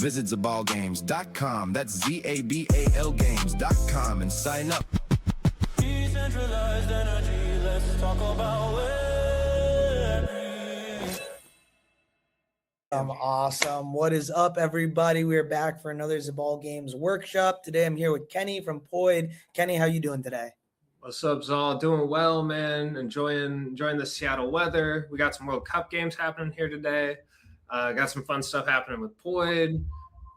Visit ZABALGamez.com. That's ZABAL Games.com and sign up. Decentralized energy, let's talk about Web3. Awesome. What is up, everybody? We're back for another ZABAL Games workshop. Today I'm here with Kenny from POIDH. Kenny, how you doing today? What's up, Zaal? Doing well, man. Enjoying the Seattle weather. We got some World Cup games happening here today. Got some fun stuff happening with POIDH.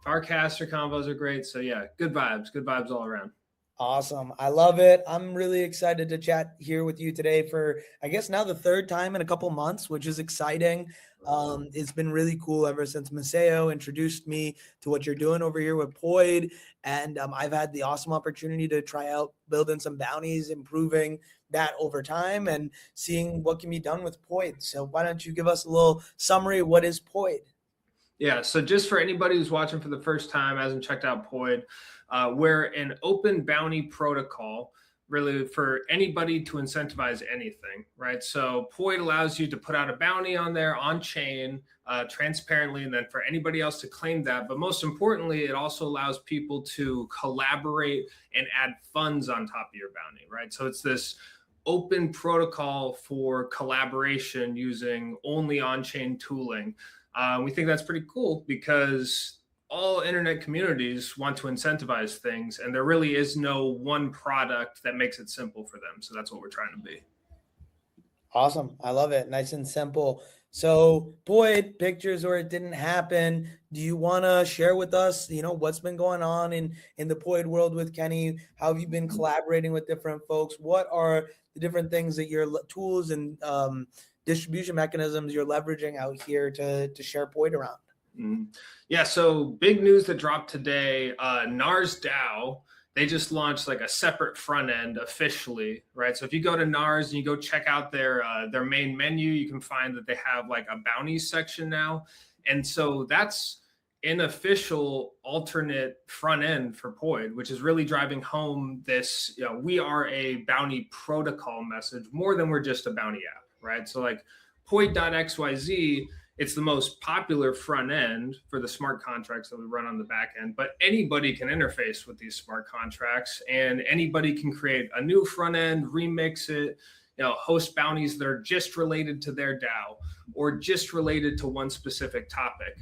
Farcaster combos are great. So yeah, good vibes all around. Awesome. I love it. I'm really excited to chat here with you today for, I guess, now the third time in a couple months, which is exciting. It's been really cool ever since Maseo introduced me to what you're doing over here with POIDH. And I've had the awesome opportunity to try out building some bounties, improving that over time and seeing what can be done with POIDH. So why don't you give us a little summary of what is POIDH? Yeah, so just for anybody who's watching for the first time, hasn't checked out POIDH, we're an open bounty protocol, really for anybody to incentivize anything, right? So POIDH allows you to put out a bounty on there on chain transparently, and then for anybody else to claim that. But most importantly, it also allows people to collaborate and add funds on top of your bounty, right? So it's this open protocol for collaboration using only on-chain tooling. We think that's pretty cool because all internet communities want to incentivize things, and there really is no one product that makes it simple for them. So that's what we're trying to be. Awesome. I love it. Nice and simple. So POIDH, pictures or it didn't happen. Do you want to share with us, what's been going on in the POIDH world with Kenny? How have you been collaborating with different folks? What are the different things that your tools and distribution mechanisms you're leveraging out here to share POIDH around? Yeah, so big news that dropped today, NARS DAO, they just launched like a separate front end officially, right? So if you go to NARS and you go check out their main menu, you can find that they have like a bounties section now. And so that's an official alternate front end for POIDH, which is really driving home this, we are a bounty protocol message more than we're just a bounty app, right? So like poidh.xyz, it's the most popular front end for the smart contracts that we run on the back end, but anybody can interface with these smart contracts and anybody can create a new front end, remix it, host bounties that are just related to their DAO or just related to one specific topic.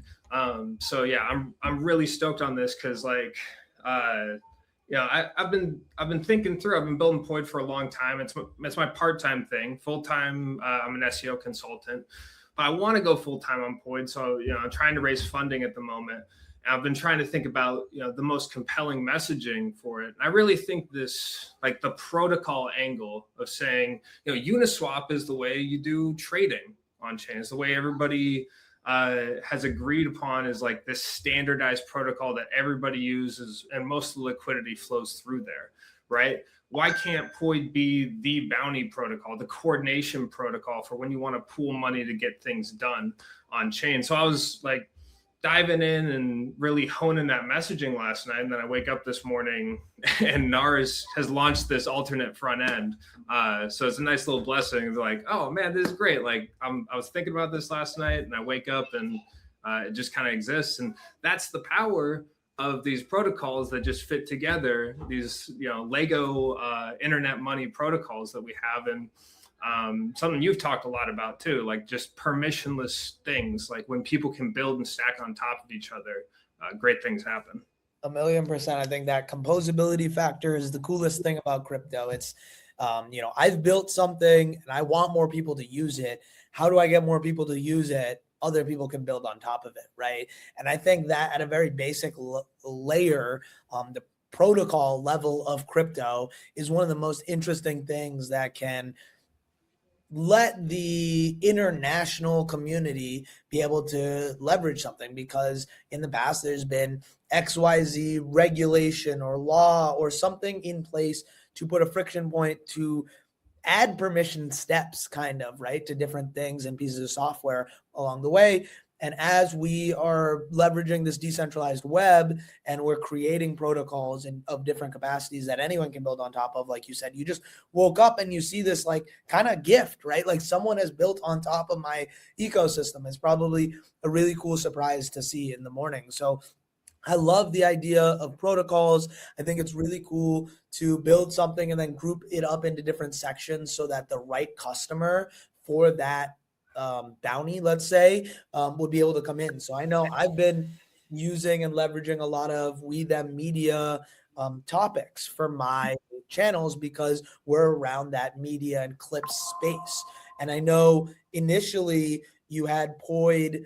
So yeah, I'm really stoked on this because I've been thinking through. I've been building POIDH for a long time. It's my part-time thing. Full-time, I'm an SEO consultant, but I want to go full-time on POIDH. So I'm trying to raise funding at the moment. And I've been trying to think about the most compelling messaging for it. And I really think this, like the protocol angle of saying Uniswap is the way you do trading on chain. It's the way everybody has agreed upon is like this standardized protocol that everybody uses and most of the liquidity flows through there, right? Why can't POIDH be the bounty protocol, the coordination protocol for when you want to pool money to get things done on chain? So I was like diving in and really honing that messaging last night. And then I wake up this morning and NARS has launched this alternate front end. So it's a nice little blessing. It's like, oh man, this is great. Like I was thinking about this last night and I wake up and it just kind of exists. And that's the power of these protocols that just fit together, these, Lego internet money protocols that we have. And something you've talked a lot about too, like just permissionless things, like when people can build and stack on top of each other, great things happen. 1,000,000%. I think that composability factor is the coolest thing about crypto. It's, I've built something and I want more people to use it. How do I get more people to use it? Other people can build on top of it, right? And I think that at a very basic layer, the protocol level of crypto is one of the most interesting things that can let the international community be able to leverage something, because in the past there's been XYZ regulation or law or something in place to put a friction point to add permission steps kind of, right, to different things and pieces of software along the way. And as we are leveraging this decentralized web and we're creating protocols of different capacities that anyone can build on top of, like you said, you just woke up and you see this like kind of gift, right? Like someone has built on top of my ecosystem. It's probably a really cool surprise to see in the morning. So I love the idea of protocols. I think it's really cool to build something and then group it up into different sections so that the right customer for that bounty, let's say, would be able to come in. So I know I've been using and leveraging a lot of we them media topics for my channels because we're around that media and clips space. And I know initially you had Poidh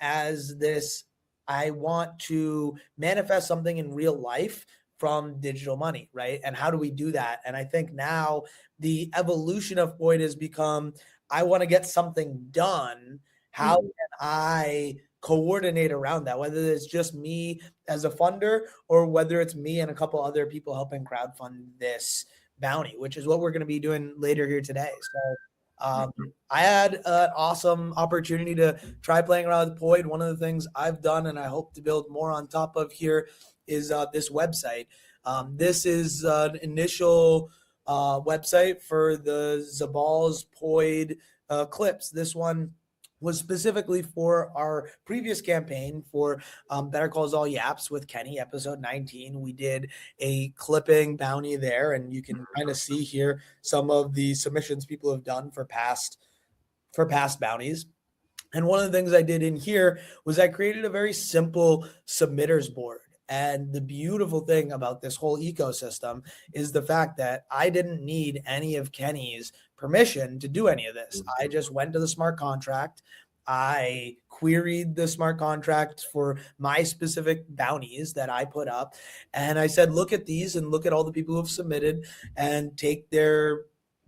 as this, I want to manifest something in real life from digital money, right? And how do we do that? And I think now the evolution of Poidh has become, I want to get something done. How can I coordinate around that? Whether it's just me as a funder or whether it's me and a couple other people helping crowdfund this bounty, which is what we're going to be doing later here today. So I had an awesome opportunity to try playing around with Poidh. One of the things I've done and I hope to build more on top of here is this website. This is an initial website for the Zabal's POIDH clips. This one was specifically for our previous campaign for Better Calls All Yaps with Kenny, episode 19. We did a clipping bounty there, and you can kind of see here some of the submissions people have done for past bounties. And one of the things I did in here was I created a very simple submitters board. And the beautiful thing about this whole ecosystem is the fact that I didn't need any of Kenny's permission to do any of this. I just went to the smart contract. I queried the smart contract for my specific bounties that I put up. And I said, look at these and look at all the people who have submitted and take their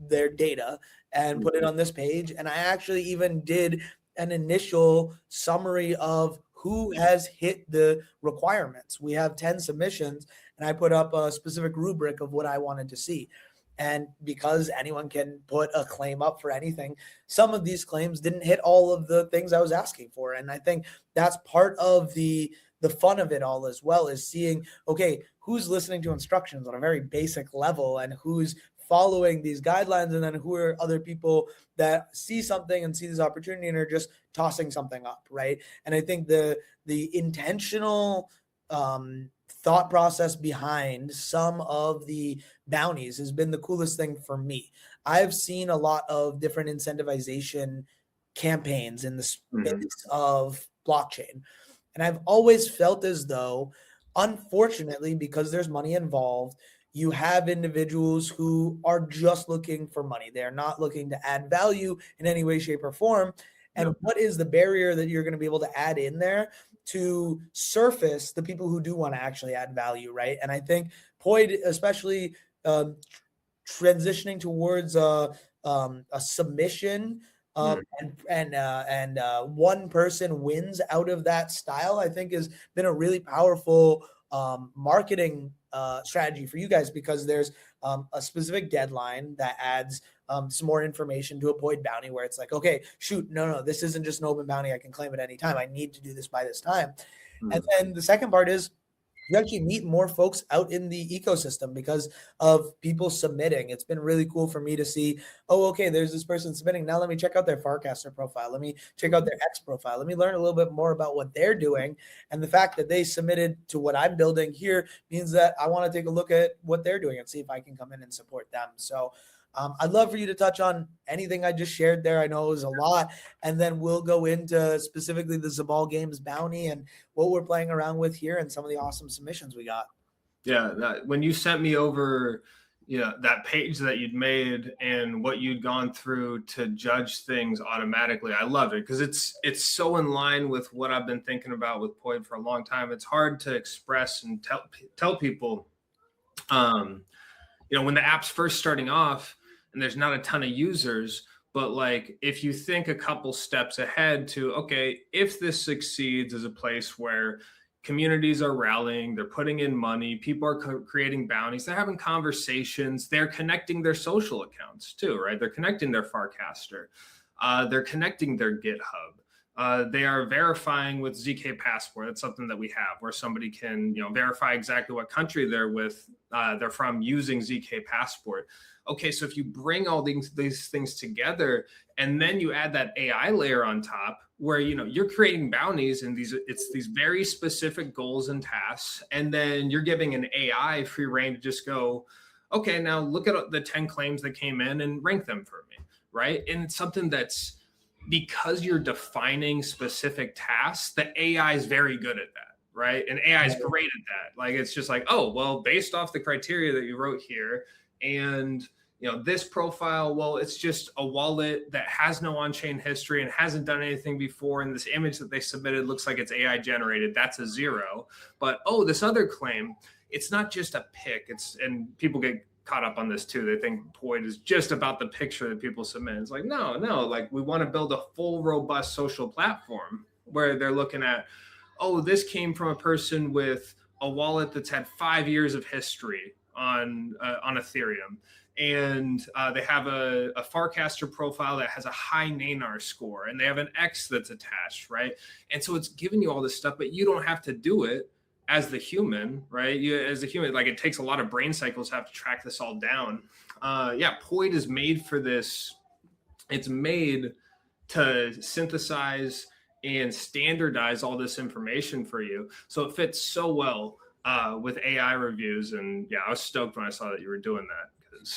data and put it on this page. And I actually even did an initial summary of who has hit the requirements. We have 10 submissions, and I put up a specific rubric of what I wanted to see. And because anyone can put a claim up for anything, some of these claims didn't hit all of the things I was asking for. And I think that's part of the fun of it all as well, is seeing, okay, who's listening to instructions on a very basic level and who's following these guidelines, and then who are other people that see something and see this opportunity and are just tossing something up, right? And I think the intentional thought process behind some of the bounties has been the coolest thing for me. I've seen a lot of different incentivization campaigns in the space of blockchain, and I've always felt as though, unfortunately, because there's money involved, you have individuals who are just looking for money. They're not looking to add value in any way, shape, or form. And what is the barrier that you're going to be able to add in there to surface the people who do want to actually add value, right? And I think Poidh, especially transitioning towards a submission and one person wins out of that style, I think has been a really powerful marketing strategy for you guys, because there's a specific deadline that adds some more information to a Poidh bounty where it's like, okay, shoot, no, this isn't just an open bounty. I can claim it anytime. I need to do this by this time. And then the second part is you actually meet more folks out in the ecosystem because of people submitting. It's been really cool for me to see, oh, okay, there's this person submitting. Now let me check out their Farcaster profile. Let me check out their X profile. Let me learn a little bit more about what they're doing. And the fact that they submitted to what I'm building here means that I want to take a look at what they're doing and see if I can come in and support them. So I'd love for you to touch on anything I just shared there. I know it was a lot. And then we'll go into specifically the ZABAL Gamez bounty and what we're playing around with here and some of the awesome submissions we got. Yeah, when you sent me over that page that you'd made and what you'd gone through to judge things automatically, I love it because it's so in line with what I've been thinking about with Poidh for a long time. It's hard to express and tell people, when the app's first starting off, and there's not a ton of users, but like if you think a couple steps ahead to, okay, if this succeeds as a place where communities are rallying, they're putting in money, people are creating bounties, they're having conversations, they're connecting their social accounts too, right? They're connecting their Farcaster, they're connecting their GitHub. They are verifying with ZK Passport. That's something that we have where somebody can, verify exactly what country they're from using ZK Passport. Okay, so if you bring all these things together and then you add that AI layer on top, where, you know, you're creating bounties and it's these very specific goals and tasks. And then you're giving an AI free reign to just go, okay, now look at the 10 claims that came in and rank them for me. Right. And it's something that's, because you're defining specific tasks, the AI is very good at that. Right. And AI is great at that. Like, it's just like, oh, well, based off the criteria that you wrote here and, you know, this profile, well, it's just a wallet that has no on-chain history and hasn't done anything before. And this image that they submitted looks like it's AI generated. That's a 0. But, oh, this other claim, it's not just a pic. And people get caught up on this too. They think POIDH is just about the picture that people submit. It's like, no, like we want to build a full, robust social platform where they're looking at, oh, this came from a person with a wallet that's had 5 years of history on Ethereum. And they have a Farcaster profile that has a high NARS score, and they have an X that's attached, right? And so it's giving you all this stuff, but you don't have to do it as the human, right? As a human, like, it takes a lot of brain cycles to have to track this all down. POIDH is made for this. It's made to synthesize and standardize all this information for you. So it fits so well with AI reviews. And yeah, I was stoked when I saw that you were doing that.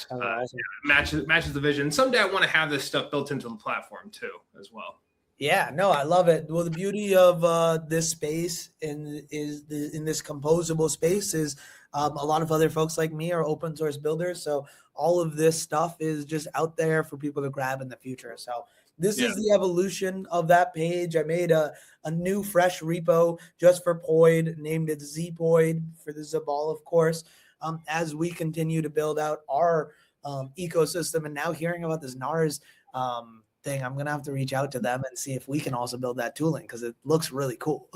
Awesome. It matches the vision. Someday I want to have this stuff built into the platform too, as well. Yeah, no, I love it. Well, the beauty of this space in this composable space is a lot of other folks like me are open source builders. So all of this stuff is just out there for people to grab in the future. So this is the evolution of that page. I made a new fresh repo just for POIDH, named it ZPOIDH for the Zabal, of course. As we continue to build out our ecosystem, and now hearing about this NARS thing, I'm going to have to reach out to them and see if we can also build that tooling, because it looks really cool.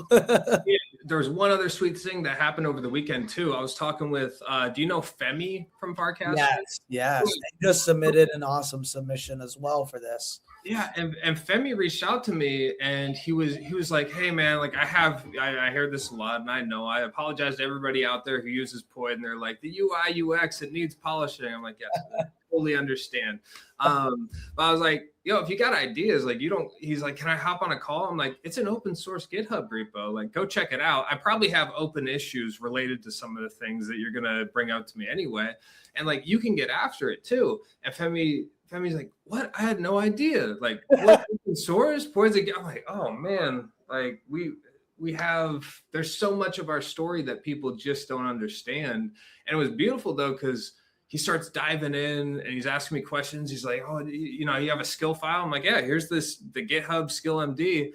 There's one other sweet thing that happened over the weekend too. I was talking with, do you know Femi from Farcaster? Yes. They just submitted an awesome submission as well for this. Yeah, and Femi reached out to me, and he was like, hey man, like I hear this a lot, and I apologize to everybody out there who uses POIDH, and they're like, the UI UX, it needs polishing. I'm like, yes, I totally understand. But I was like, yo, if you got ideas, like he's like, can I hop on a call? I'm like, it's an open source GitHub repo, like go check it out. I probably have open issues related to some of the things that you're gonna bring up to me anyway, and like you can get after it too. And Femi's like, what? I had no idea. Like, what, open source? I'm like, oh man, like we have, there's so much of our story that people just don't understand. And it was beautiful though, because he starts diving in and he's asking me questions. He's like, oh, you know, you have a skill file? I'm like, yeah, here's the GitHub skill MD.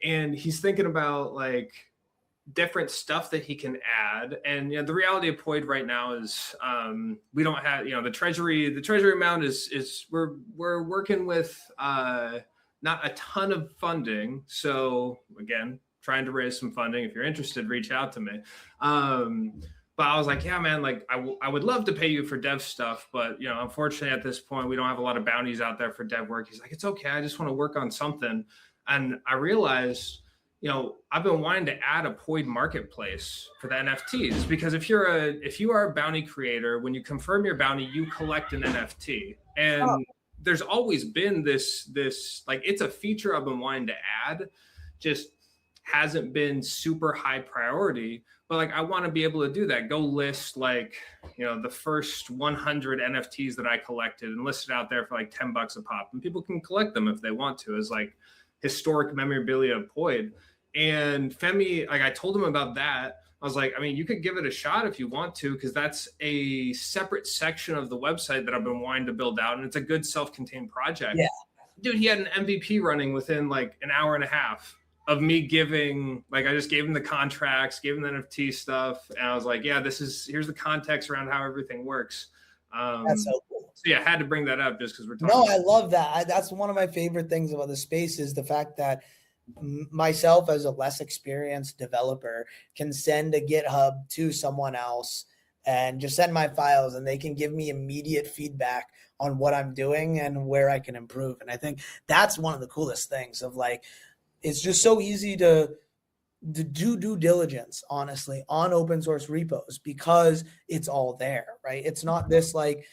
And he's thinking about like different stuff that he can add. And you know, the reality of POIDH right now is we don't have, you know, the treasury amount is we're working with not a ton of funding. So again, trying to raise some funding. If you're interested, reach out to me. But I was like, yeah, man, like I would love to pay you for dev stuff, but you know, unfortunately at this point, we don't have a lot of bounties out there for dev work. He's like, it's okay. I just want to work on something. And I realized, you know, I've been wanting to add a POIDH marketplace for the NFTs, because if you are a bounty creator, when you confirm your bounty, you collect an NFT. And there's always been this, like, it's a feature I've been wanting to add, just hasn't been super high priority. But like, I want to be able to do that. Go list like, you know, the first 100 NFTs that I collected and list it out there for like $10 a pop. And people can collect them if they want to, as like historic memorabilia of POIDH. And Femi, like I told him about that. I was like, I mean, you could give it a shot if you want to, because that's a separate section of the website that I've been wanting to build out. And it's a good self-contained project. Yeah. Dude, he had an MVP running within like an hour and a half of me giving, like, I just gave him the contracts, gave him the NFT stuff. And I was like, yeah, here's the context around how everything works. That's so cool. So yeah, I had to bring that up just because we're talking. No, I love that. That's one of my favorite things about the space is the fact that myself as a less experienced developer can send a GitHub to someone else and just send my files, and they can give me immediate feedback on what I'm doing and where I can improve. And I think that's one of the coolest things of like, it's just so easy to do due diligence, honestly, on open source repos because it's all there, right? It's not this like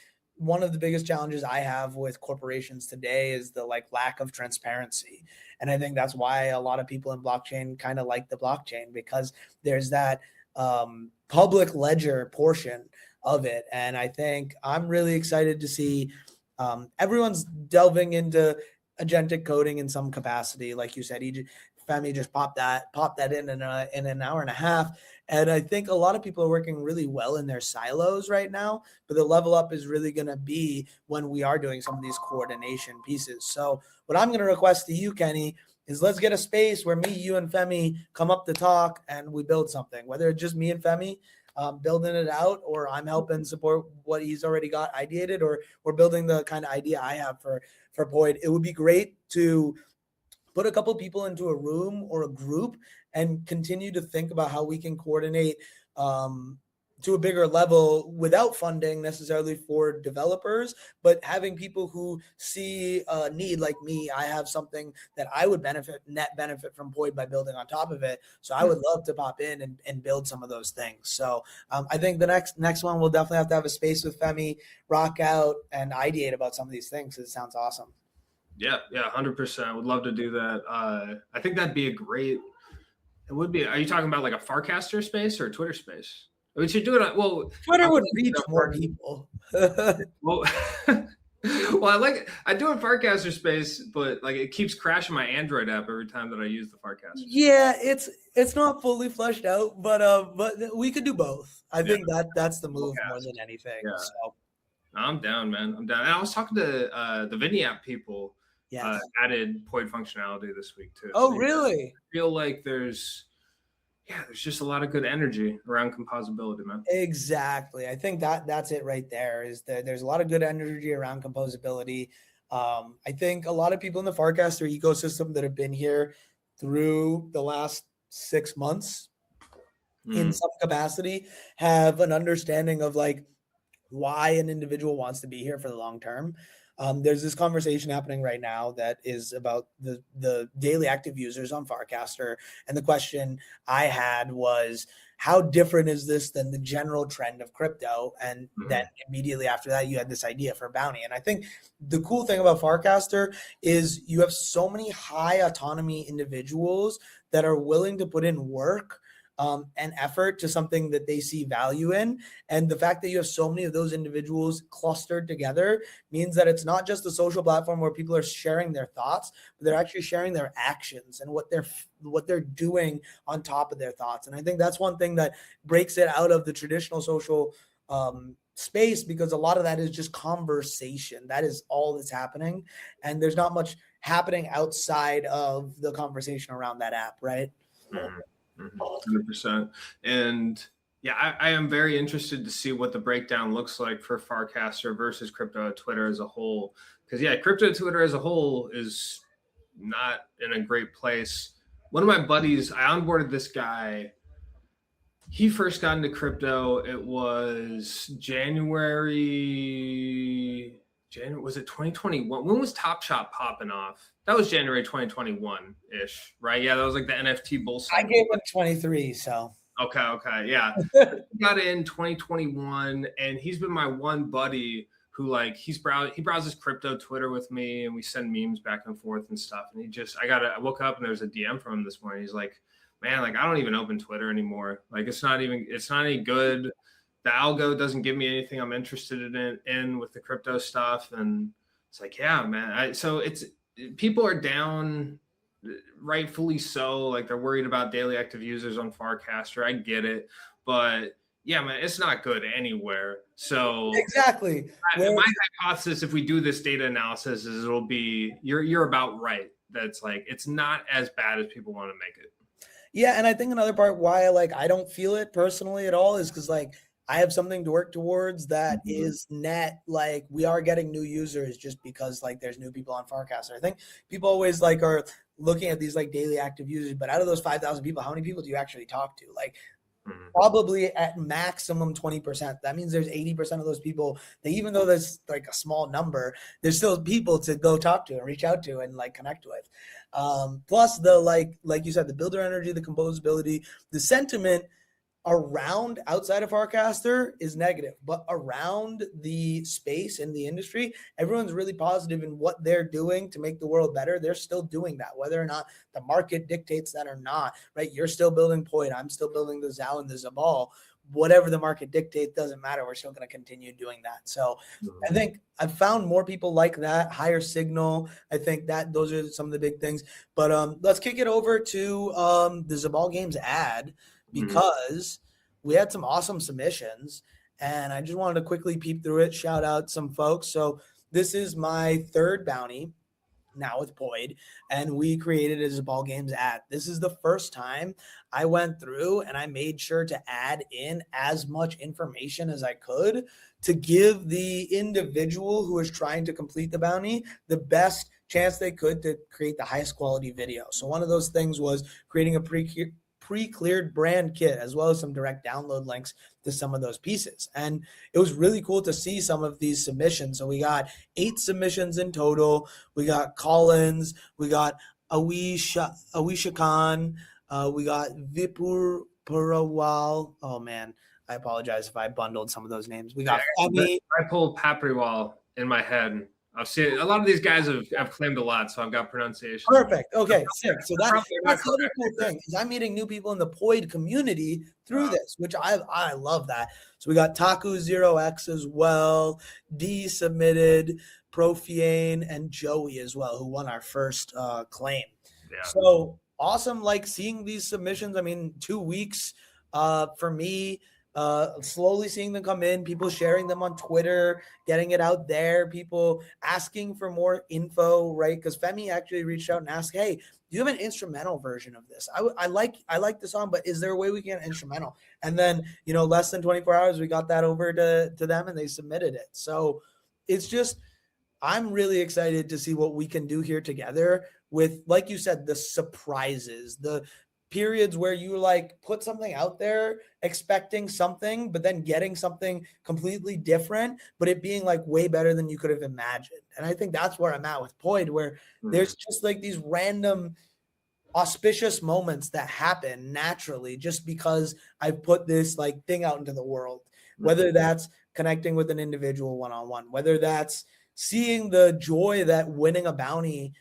one of the biggest challenges I have with corporations today is the like lack of transparency. And I think that's why a lot of people in blockchain kind of like the blockchain, because there's that public ledger portion of it. And I think I'm really excited to see everyone's delving into agentic coding in some capacity. Like you said, Femi just popped that in an hour and a half. And I think a lot of people are working really well in their silos right now, but the level up is really going to be when we are doing some of these coordination pieces. So what I'm going to request to you, Kenny, is let's get a space where me, you, and Femi come up to talk and we build something, whether it's just me and Femi building it out, or I'm helping support what he's already got ideated, or we're building the kind of idea I have for POIDH. It would be great to put a couple people into a room or a group and continue to think about how we can coordinate to a bigger level without funding necessarily for developers, but having people who see a need like me. I have something that I would net benefit from POIDH by building on top of it. So I would love to pop in and build some of those things. So I think the next one, we'll definitely have a space with Femi, rock out and ideate about some of these things. It sounds awesome. Yeah, 100%. Would love to do that. I think that'd be a great. It would be. Are you talking about like a Farcaster space or a Twitter space? We should do it. Well, Twitter would reach more people. well, I do a Farcaster space, but like it keeps crashing my Android app every time that I use the Farcaster. Yeah, it's not fully fleshed out, but we could do both. I think that's the move more than anything. Yeah. So I'm down, man. I'm down. And I was talking to the Vini App people. Yes. Added POIDH functionality this week too. Oh, really? I feel like there's just a lot of good energy around composability, man. Exactly. I think that's it right there, is that there's a lot of good energy around composability. I think a lot of people in the Farcaster ecosystem that have been here through the last 6 months in some capacity have an understanding of like why an individual wants to be here for the long term. There's this conversation happening right now that is about the daily active users on Farcaster. And the question I had was, how different is this than the general trend of crypto? And then immediately after that, you had this idea for bounty. And I think the cool thing about Farcaster is you have so many high autonomy individuals that are willing to put in work and effort to something that they see value in. And the fact that you have so many of those individuals clustered together means that it's not just a social platform where people are sharing their thoughts, but they're actually sharing their actions and what they're doing on top of their thoughts. And I think that's one thing that breaks it out of the traditional social space, because a lot of that is just conversation. That is all that's happening. And there's not much happening outside of the conversation around that app, right? 100%. And yeah, I am very interested to see what the breakdown looks like for Farcaster versus crypto Twitter as a whole. Because yeah, crypto Twitter as a whole is not in a great place. One of my buddies, I onboarded this guy. He first got into crypto. It was January, was it 2021? When was Top Shot popping off? That was January 2021-ish, right? Yeah, that was like the NFT bull cycle. I gave him 23, so. Okay, yeah. Got in 2021, and he's been my one buddy who like he browses crypto Twitter with me, and we send memes back and forth and stuff. And I woke up and there was a DM from him this morning. He's like, man, like I don't even open Twitter anymore. Like it's not any good. The algo doesn't give me anything I'm interested in with the crypto stuff. And it's like, yeah, man. People are down, rightfully so. Like they're worried about daily active users on Farcaster. I get it, but yeah, man, it's not good anywhere. So exactly. My hypothesis, if we do this data analysis, is it'll be you're about right. That's like it's not as bad as people want to make it. Yeah, and I think another part why like I don't feel it personally at all is because like I have something to work towards that is net. Like we are getting new users just because like there's new people on Farcaster. I think people always like are looking at these like daily active users, but out of those 5,000 people, how many people do you actually talk to? Like probably at maximum 20%. That means there's 80% of those people that even though there's like a small number, there's still people to go talk to and reach out to and like connect with. Plus the like you said, the builder energy, the composability, the sentiment around outside of Farcaster is negative, but around the space in the industry, everyone's really positive in what they're doing to make the world better. They're still doing that, whether or not the market dictates that or not, right? You're still building Poidh. I'm still building the Zaal and the Zabal. Whatever the market dictates doesn't matter. We're still going to continue doing that. So I think I've found more people like that, higher signal. I think that those are some of the big things. But let's kick it over to the ZABAL Gamez Ad, because we had some awesome submissions and I just wanted to quickly peep through it, shout out some folks. So this is my third bounty now with Poidh, and we created a ZABAL Gamez Ad. This is the first time I went through and I made sure to add in as much information as I could to give the individual who is trying to complete the bounty the best chance they could to create the highest quality video. So one of those things was creating a pre-cleared brand kit, as well as some direct download links to some of those pieces. And it was really cool to see some of these submissions. So we got 8 submissions in total. We got Collins, we got Awisha Khan, we got Vipur Purawal. Oh man, I apologize if I bundled some of those names. We got Femi. I pulled Papriwal in my head. I've seen a lot of these guys have claimed a lot, so I've got pronunciation. Perfect. Okay, sick. So that's the other cool thing, is I'm meeting new people in the Poidh community through this, which I love that. So we got Taku0x as well, D submitted, Profiane, and Joey as well, who won our first claim. Yeah. So awesome, like seeing these submissions. I mean, 2 weeks for me. Slowly seeing them come in, people sharing them on Twitter, getting it out there, people asking for more info, right? Because Femi actually reached out and asked, hey, do you have an instrumental version of this? I like the song, but is there a way we can get an instrumental? And then, less than 24 hours, we got that over to them and they submitted it. So it's just, I'm really excited to see what we can do here together with, like you said, the surprises, the periods where you like put something out there expecting something, but then getting something completely different, but it being like way better than you could have imagined. And I think that's where I'm at with Poidh, where there's just like these random auspicious moments that happen naturally just because I've put this like thing out into the world, whether that's connecting with an individual one-on-one, whether that's seeing the joy that winning a bounty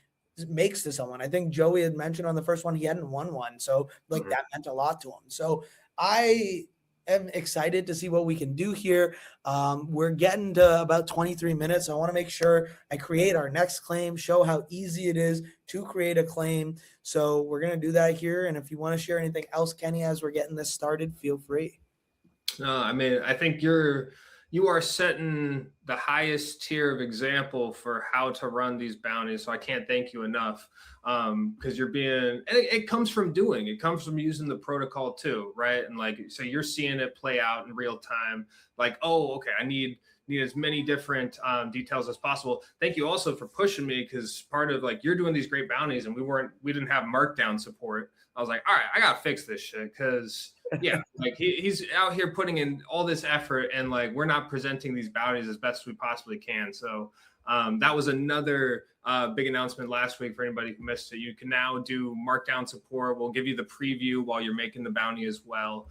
makes to someone. I think Joey had mentioned on the first one he hadn't won one, so like that meant a lot to him. So I am excited to see what we can do here. We're getting to about 23 minutes, so I want to make sure I create our next claim, show how easy it is to create a claim. So we're going to do that here, and if you want to share anything else, Kenny, as we're getting this started, feel free. No, I mean, I think you are setting the highest tier of example for how to run these bounties. So I can't thank you enough, because it comes from doing, it comes from using the protocol too, right? And like, so you're seeing it play out in real time. Like, oh, okay, I need as many different details as possible. Thank you also for pushing me, because part of like, you're doing these great bounties and we didn't have Markdown support. I was like, all right, I got to fix this shit, because yeah, like he's out here putting in all this effort and like we're not presenting these bounties as best we possibly can. So that was another big announcement last week for anybody who missed it. You can now do Markdown support. We'll give you the preview while you're making the bounty as well.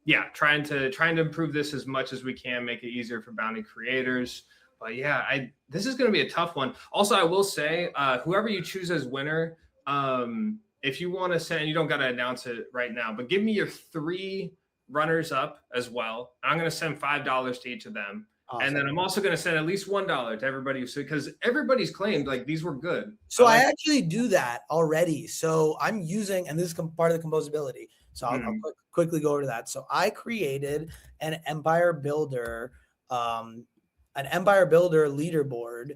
Yeah, trying to improve this as much as we can, make it easier for bounty creators. But yeah, this is going to be a tough one. Also, I will say, whoever you choose as winner, if you want to send, you don't got to announce it right now, but give me your 3 runners up as well. I'm going to send $5 to each of them. Awesome. And then I'm also going to send at least $1 to everybody, because everybody's claimed like these were good. So I actually do that already. So I'm using, and this is part of the composability. So I'll quickly go over to that. So I created an Empire Builder leaderboard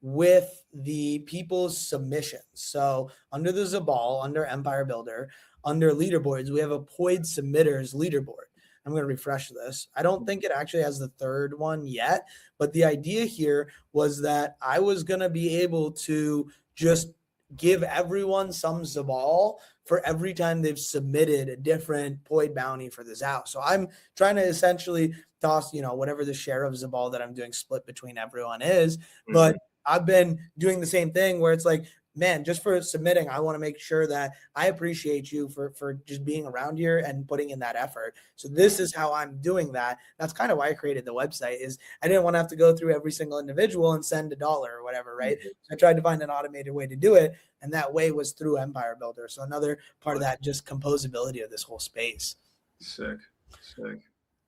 with the people's submissions. So under the Zabal, under Empire Builder, under leaderboards, we have a Poidh submitters leaderboard. I'm going to refresh this. I don't think it actually has the 3rd one yet, but the idea here was that I was going to be able to just give everyone some Zabal for every time they've submitted a different Poidh bounty for the Zaal. So I'm trying to essentially toss, whatever the share of Zabal that I'm doing split between everyone is, but I've been doing the same thing where it's like man, just for submitting, I want to make sure that I appreciate you for just being around here and putting in that effort. So this is how I'm doing that. That's kind of why I created the website, is I didn't want to have to go through every single individual and send $1 or whatever, right? So I tried to find an automated way to do it, and that way was through Empire Builder. So another part of that, just composability of this whole space. Sick.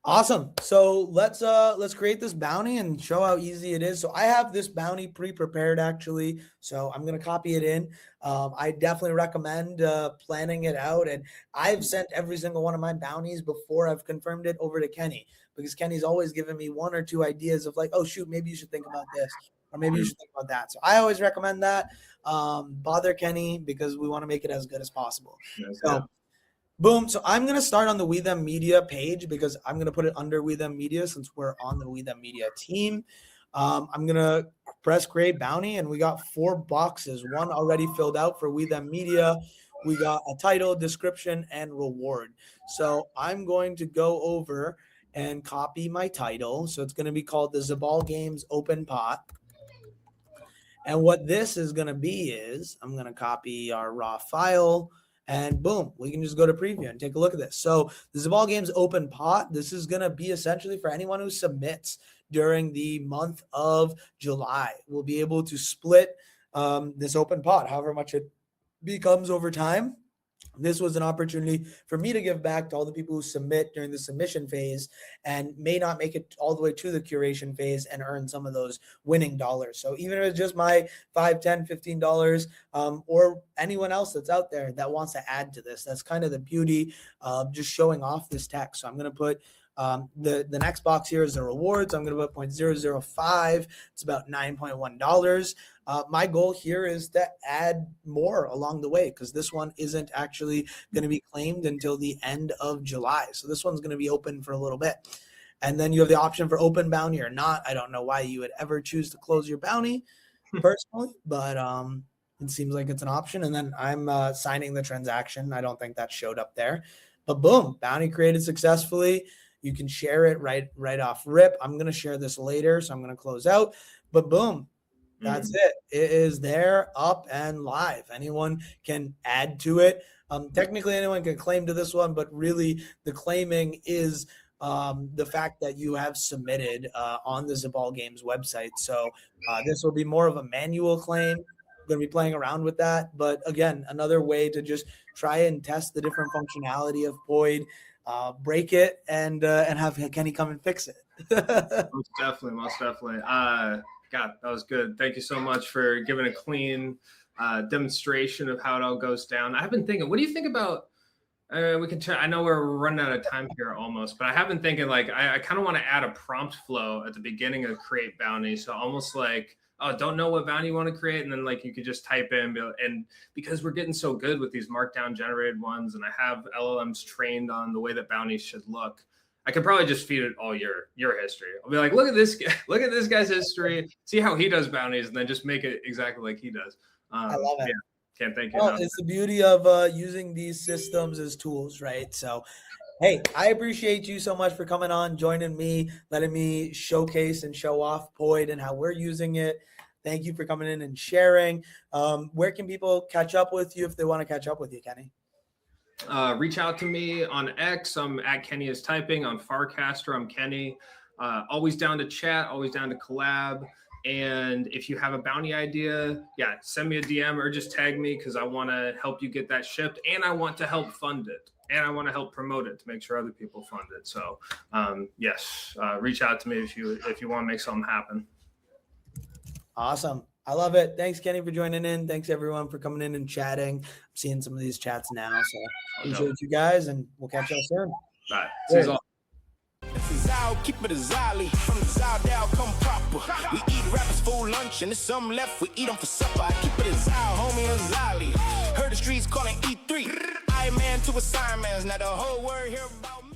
Awesome. So let's create this bounty and show how easy it is. So I have this bounty pre-prepared actually. So I'm going to copy it in. I definitely recommend planning it out. And I've sent every single one of my bounties before I've confirmed it over to Kenny, because Kenny's always given me 1 or 2 ideas of like, oh shoot, maybe you should think about this, or maybe you should think about that. So I always recommend that. Bother Kenny, because we want to make it as good as possible. So boom. So I'm going to start on the We Them Media page, because I'm going to put it under We Them Media since we're on the We Them Media team. I'm going to press create bounty, and we got 4 boxes, 1 already filled out for We Them Media. We got a title, description, and reward. So I'm going to go over and copy my title. So it's going to be called the ZABAL Gamez Open Pot. And what this is going to be is I'm going to copy our raw file. And boom, we can just go to preview and take a look at this. So the ZABAL Gamez Open Pot, this is going to be essentially for anyone who submits during the month of July. We'll be able to split this open pot, however much it becomes over time. This was an opportunity for me to give back to all the people who submit during the submission phase and may not make it all the way to the curation phase and earn some of those winning dollars. So even if it's just my $5, $10, $15, or anyone else that's out there that wants to add to this, that's kind of the beauty of just showing off this text. So I'm going to put the next box here is the rewards. I'm going to put 0.005. It's about $9.1. My goal here is to add more along the way, because this one isn't actually going to be claimed until the end of July. So this one's going to be open for a little bit. And then you have the option for open bounty or not. I don't know why you would ever choose to close your bounty personally, but it seems like it's an option. And then I'm signing the transaction. I don't think that showed up there, but boom, bounty created successfully. You can share it right off rip. I'm going to share this later, so I'm going to close out, but boom, that's it. It is there, up and live. Anyone can add to it. Technically, anyone can claim to this one, but really the claiming is the fact that you have submitted on the ZABAL Gamez website. So this will be more of a manual claim. I'm going to be playing around with that. But again, another way to just try and test the different functionality of Poidh, break it, and have Kenny come and fix it. Most definitely. God, that was good. Thank you so much for giving a clean demonstration of how it all goes down. I've been thinking, what do you think about, we can I know we're running out of time here almost, but I have been thinking like, I kind of want to add a prompt flow at the beginning of create bounty. So almost like, oh, don't know what bounty you want to create. And then like, you could just type in, and because we're getting so good with these Markdown generated ones, and I have LLMs trained on the way that bounties should look, I could probably just feed it all your history. I'll be like, look at this guy's history, see how he does bounties, and then just make it exactly like he does. I love it. Yeah, can't thank you. Well, it's the beauty of using these systems as tools, right? So, hey, I appreciate you so much for coming on, joining me, letting me showcase and show off Poidh and how we're using it. Thank you for coming in and sharing. Where can people catch up with you if they want to catch up with you, Kenny? Reach out to me on X. I'm at Kenny is typing. On Farcaster, I'm Kenny. Always down to chat, always down to collab. And if you have a bounty idea, yeah, send me a DM or just tag me, because I want to help you get that shipped, and I want to help fund it, and I want to help promote it to make sure other people fund it. So yes, reach out to me if you want to make something happen. Awesome. I love it. Thanks, Kenny, for joining in. Thanks, everyone, for coming in and chatting. I'm seeing some of these chats now, so appreciate you guys, and we'll catch y'all soon. All right. See you all. This is Zaal, keep it a Zali. From the ZABAL DAO, come proper. We eat rappers for lunch, and there's some left, we eat them for supper. I keep it a Zaal, homie, a Zali. Heard the streets calling E3. I man to assignments, now the whole word here about me.